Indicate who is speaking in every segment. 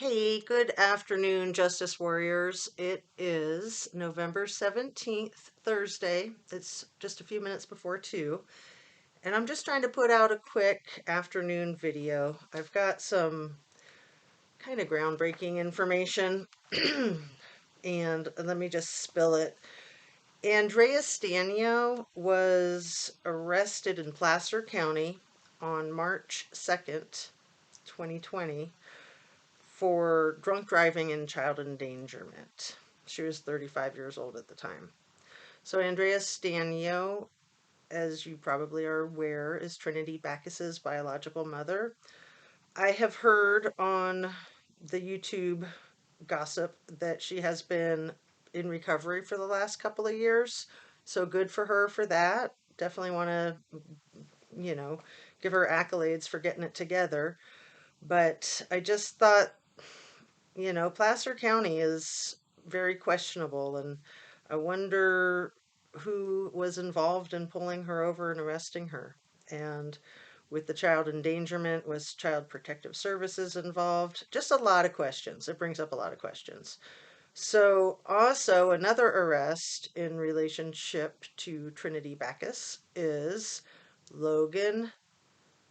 Speaker 1: Hey, good afternoon, Justice Warriors. It is November 17th, Thursday. It's just a few minutes before 2, and I'm just trying to put out a quick afternoon video. I've got some kind of groundbreaking information, and let me just spill it. Andrea Stanio was arrested in Placer County on March 2nd, 2020 for drunk driving and child endangerment. She was 35 years old at the time. So Andrea Stanio, as you probably are aware, is Trinity Backus's biological mother. I have heard on the YouTube gossip that she has been in recovery for the last couple of years. So good for her for that. Definitely want to, you know, give her accolades for getting it together. But I just thought, Placer County is very questionable, and I wonder who was involved in pulling her over and arresting her. And with the child endangerment, was Child Protective Services involved? Just a lot of questions. It brings up a lot of questions. So, also, another arrest in relationship to Trinity Backus is Logan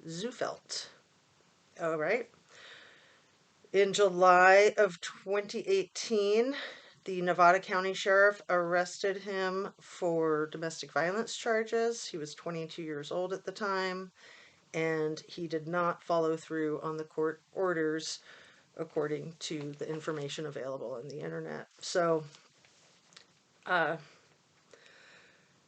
Speaker 1: Zufelt. All right. In July of 2018, the Nevada County Sheriff arrested him for domestic violence charges. He was 22 years old at the time, and he did not follow through on the court orders according to the information available on the internet. So, uh,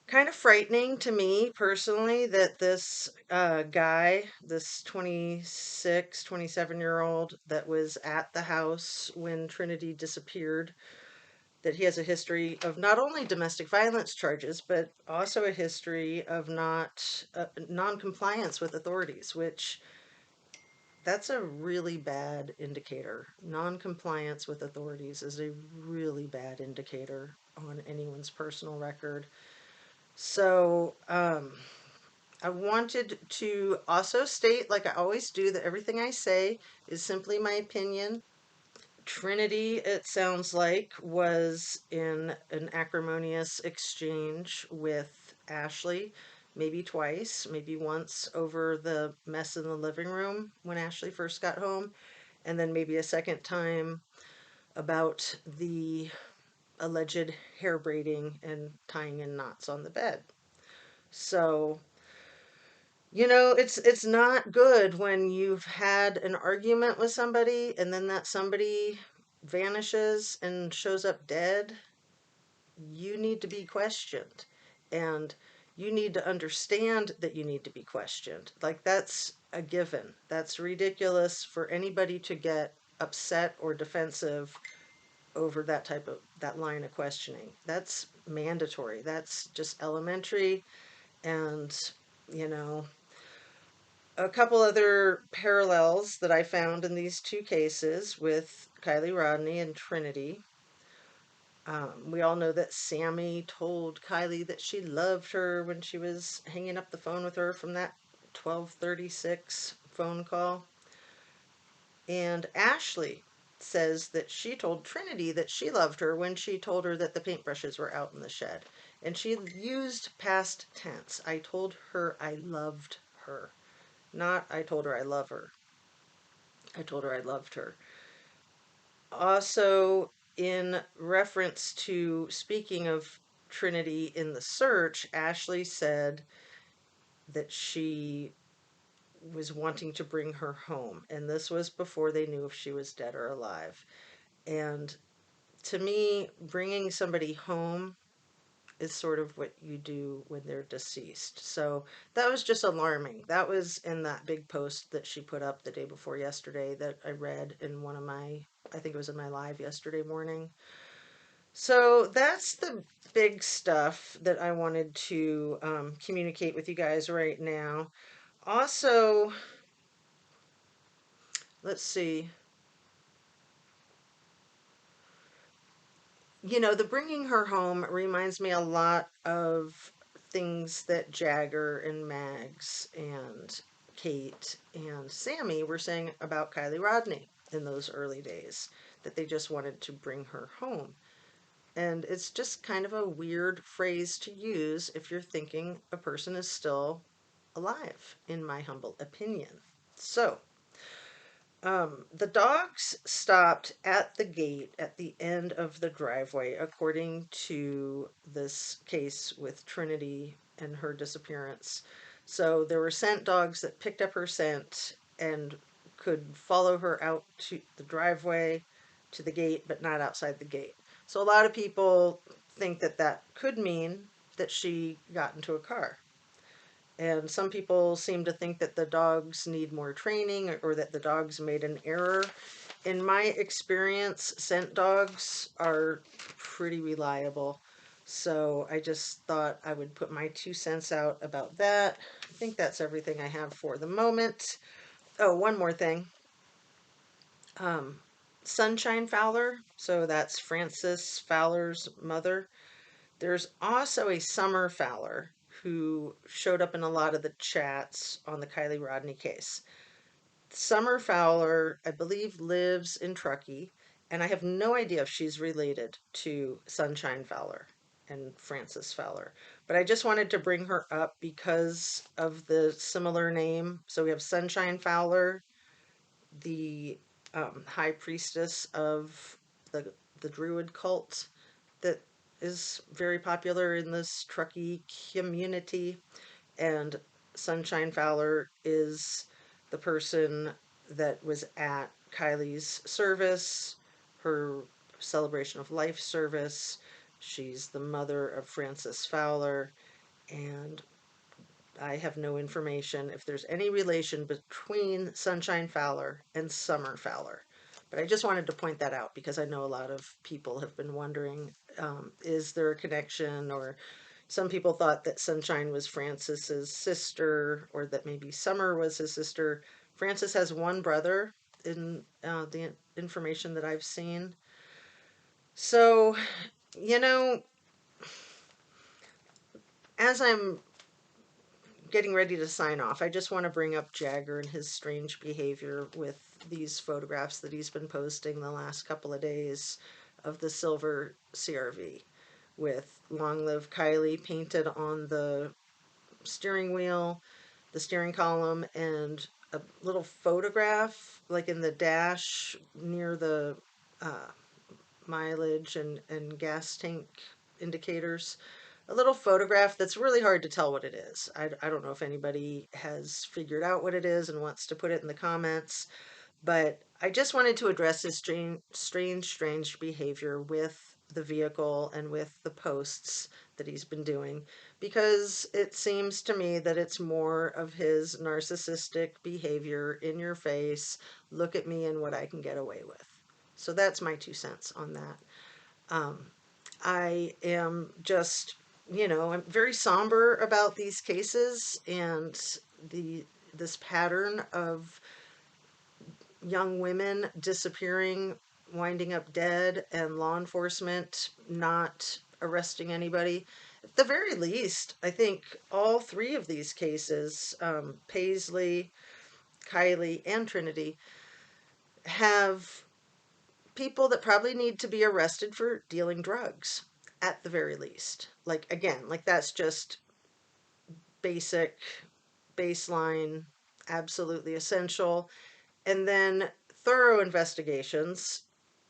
Speaker 1: kind of frightening to me personally that this guy, this 26, 27-year-old that was at the house when Trinity disappeared, that he has a history of not only domestic violence charges, but also a history of not non-compliance with authorities, which that's a really bad indicator. Non-compliance with authorities is a really bad indicator on anyone's personal record. So, I wanted to also state, like I always do, that everything I say is simply my opinion. Trinity, it sounds like, was in an acrimonious exchange with Ashley, maybe twice, maybe once over the mess in the living room when Ashley first got home, and then maybe a second time about the alleged hair braiding and tying in knots on the bed. So, it's not good when you've had an argument with somebody and then that somebody vanishes and shows up dead. You need to be questioned. And you need to understand that you need to be questioned. Like, that's a given. That's ridiculous for anybody to get upset or defensive over that line of questioning. That's mandatory. That's just elementary. And, you know, a couple other parallels that I found in these two cases with Kiely Rodni and Trinity. We all know that Sammy told Kiely that she loved her when she was hanging up the phone with her from that 12:36 phone call. And Ashley says that she told Trinity that she loved her when she told her that the paintbrushes were out in the shed. And she used past tense. I told her I loved her. Not I told her I love her. I told her I loved her. Also, in reference to speaking of Trinity in the search, Ashley said that she was wanting to bring her home, and this was before they knew if she was dead or alive. And to me, bringing somebody home is sort of what you do when they're deceased. So that was just alarming. That was in that big post that she put up the day before yesterday that I read in one of my, I think it was in my live yesterday morning. So that's the big stuff that I wanted to communicate with you guys right now. Also, let's see. The bringing her home reminds me a lot of things that Jagger and Mags and Kate and Sammy were saying about Kiely Rodni. in those early days, that they just wanted to bring her home. And it's just kind of a weird phrase to use if you're thinking a person is still alive, in my humble opinion. So, the dogs stopped at the gate at the end of the driveway, according to this case with Trinity and her disappearance. So there were scent dogs that picked up her scent and could follow her out to the driveway to the gate, but not outside the gate. So a lot of people think that that could mean that she got into a car. And some people seem to think that the dogs need more training, or that the dogs made an error. In my experience, scent dogs are pretty reliable. So I just thought I would put my 2 cents out about that. I think that's everything I have for the moment. Oh, one more thing. Um, Sunshine Fowler, so that's Frances Fowler's mother. There's also a Summer Fowler who showed up in a lot of the chats on the Kiely Rodni case. Summer Fowler, I believe, lives in Truckee, and I have no idea if she's related to Sunshine Fowler and Frances Fowler. But I just wanted to bring her up because of the similar name. So we have Sunshine Fowler, the high priestess of the Druid cult that is very popular in this Truckee community. And Sunshine Fowler is the person that was at Kiely's service, her celebration of life service. She's the mother of Frances Fowler, and I have no information if there's any relation between Sunshine Fowler and Summer Fowler. But I just wanted to point that out because I know a lot of people have been wondering, is there a connection? Or some people thought that Sunshine was Frances's sister, or that maybe Summer was his sister. Frances has one brother in the information that I've seen. So, you know, as I'm getting ready to sign off, I just want to bring up Jagger and his strange behavior with these photographs that he's been posting the last couple of days of the silver CRV with Long Live Kiely painted on the steering wheel, the steering column, and a little photograph like in the dash near the uh, mileage and gas tank indicators. A little photograph that's really hard to tell what it is. I don't know if anybody has figured out what it is and wants to put it in the comments, but I just wanted to address his strange behavior with the vehicle and with the posts that he's been doing, because it seems to me that it's more of his narcissistic behavior, in your face, look at me and what I can get away with. So that's my 2 cents on that. Um, I am just, I'm very somber about these cases and this pattern of young women disappearing, winding up dead, and law enforcement not arresting anybody. At the very least, I think all three of these cases, Paisley, Kiely, and Trinity, have people that probably need to be arrested for dealing drugs at the very least. Like, again, like that's just basic, baseline, absolutely essential. And then thorough investigations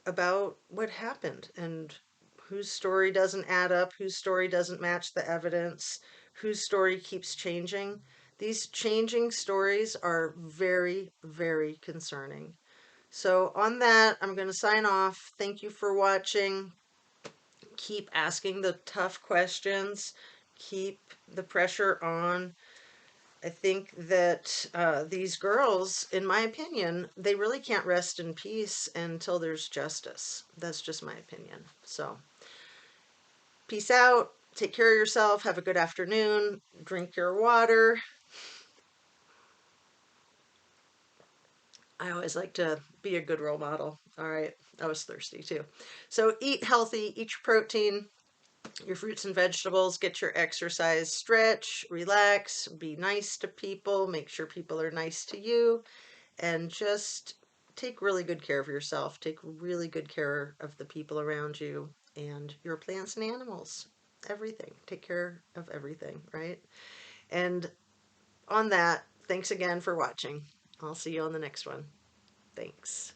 Speaker 1: about what happened and whose story doesn't add up, whose story doesn't match the evidence, whose story keeps changing. These changing stories are very, very concerning. So on that, I'm going to sign off. Thank you for watching. Keep asking the tough questions. Keep the pressure on. I think that these girls, in my opinion, they really can't rest in peace until there's justice. That's just my opinion. So, peace out. Take care of yourself. Have a good afternoon. Drink your water. I always like to be a good role model. All right. I was thirsty too. So, eat healthy, eat your protein, your fruits and vegetables, get your exercise, stretch, relax, be nice to people, make sure people are nice to you, and just take really good care of yourself. Take really good care of the people around you and your plants and animals. Everything. Take care of everything, right? And on that, thanks again for watching. I'll see you on the next one. Thanks.